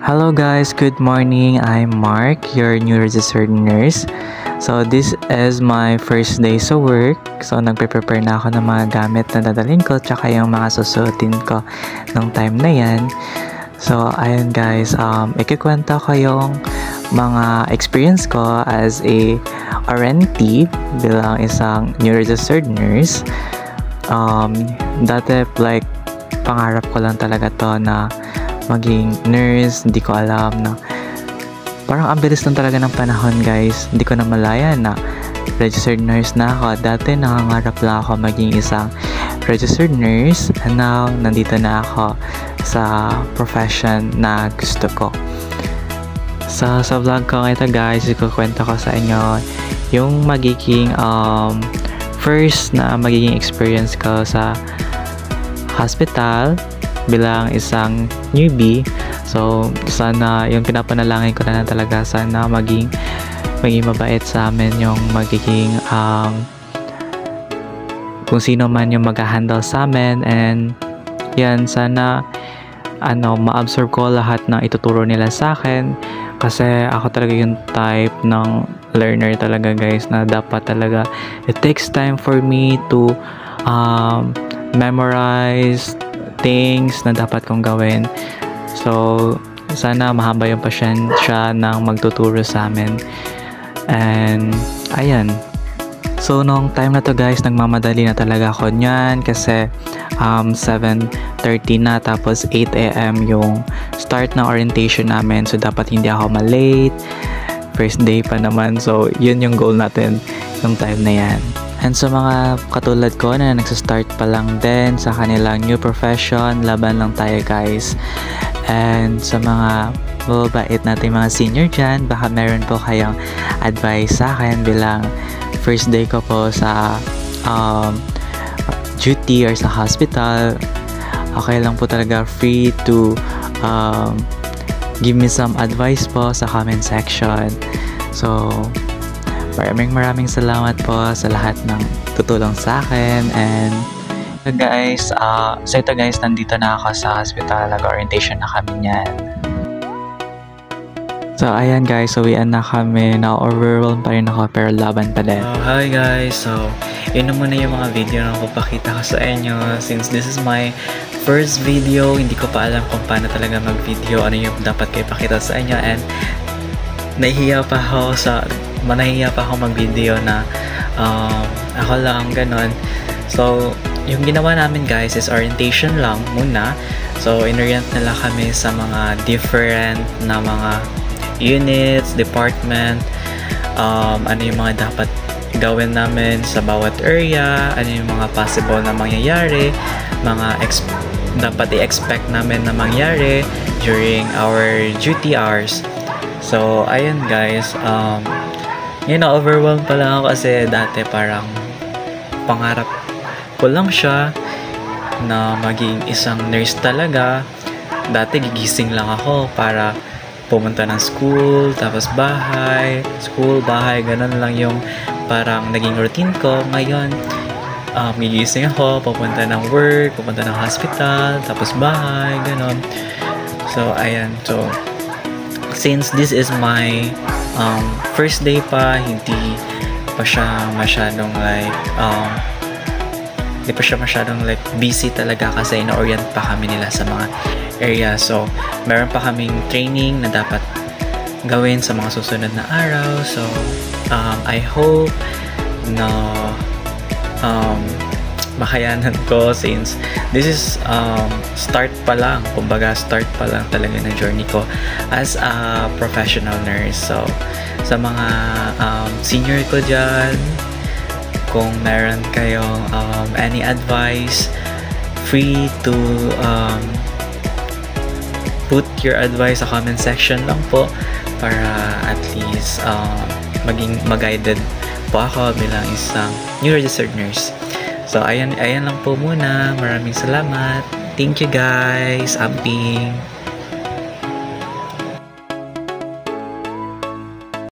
Hello guys, good morning. I'm Mark, your new registered nurse. So this is my first day sa work. So nagpe-prepare na ako ng mga gamit na dadalhin ko tsaka yung mga susuotin ko ng time na yan. So ayun guys, ikikwento ko yung mga experience ko as a RNT bilang isang new registered nurse. Dati like pangarap ko lang talaga to na maging nurse. Hindi ko alam na parang ang bilis lang talaga ng panahon guys. Hindi ko na malaya na registered nurse na ako. Dati nangangarap lang ako maging isang registered nurse, and now nandito na ako sa profession na gusto ko. So sa vlog ko ito guys, ikukwento ko sa inyo yung magiging first na magiging experience ko sa hospital bilang isang newbie. So sana yung pinapanalangin ko na talaga, sana maging mabait sa amin yung magiging kung sino man yung mag-handle sa amin, and yan, sana ma-absorb ko lahat ng ituturo nila sa akin, kasi ako talaga yung type ng learner talaga guys, na dapat talaga it takes time for me to memorize things na dapat kong gawin. So sana mahaba yung pasyensya ng magtuturo sa amin. And ayan, so nung time na to guys, nagmamadali na talaga ako niyan kasi 7:30 na, tapos 8 AM yung start ng orientation namin. So dapat hindi ako malate, first day pa naman. So yun yung goal natin yung time na yan. And sa mga katulad ko na nagsastart pa lang din sa kanilang new profession, laban lang tayo guys. And sa mga mababait natin mga senior dyan, baka meron po kayong advice sa akin bilang first day ko po sa duty or sa hospital. Okay lang po talaga, free to give me some advice po sa comment section. So maraming salamat po sa lahat ng tutulong sa akin. And guys, so ito guys, nandito na ako sa hospital, nag-orientation na kami niyan. So ayan guys, uwian na kami, na-overwhelmed pa rin ako pero laban pa din. Hi guys, so yun na muna yung mga video na papakita ko sa inyo. Since this is my first video, hindi ko pa alam kung paano talaga mag-video, ano yung dapat ko ipakita sa inyo, and nahihiya pa ako mag-video na ako lang ganon. So yung ginawa namin guys is orientation lang muna. So inorient nila kami sa mga different na mga units, department, ano yung mga dapat gawin namin sa bawat area, ano yung mga possible na mangyayari, mga dapat i-expect namin na mangyari during our duty hours. So ayun guys, overwhelmed pa lang ako kasi dati parang pangarap ko lang siya na maging isang nurse talaga. Dati gigising lang ako para pumunta ng school, tapos bahay, school, bahay, ganun lang yung parang naging routine ko. Ngayon, gigising ako, pupunta ng work, pupunta ng hospital, tapos bahay, ganun. So ayan, so since this is my first day pa, hindi pa siya masyadong like busy talaga kasi ina-orient pa kami nila sa mga area. So meron pa kaming training na dapat gawin sa mga susunod na araw. So I hope na makayanan ko, since this is start pa lang, kumbaga start pa lang talaga na journey ko as a professional nurse. So sa mga senior ko dyan, kung meron kayong any advice, free to put your advice sa comment section lang po, para at least maging mag-guided po ako bilang isang new registered nurse. So ayan lang po muna. Maraming salamat. Thank you guys. Amping.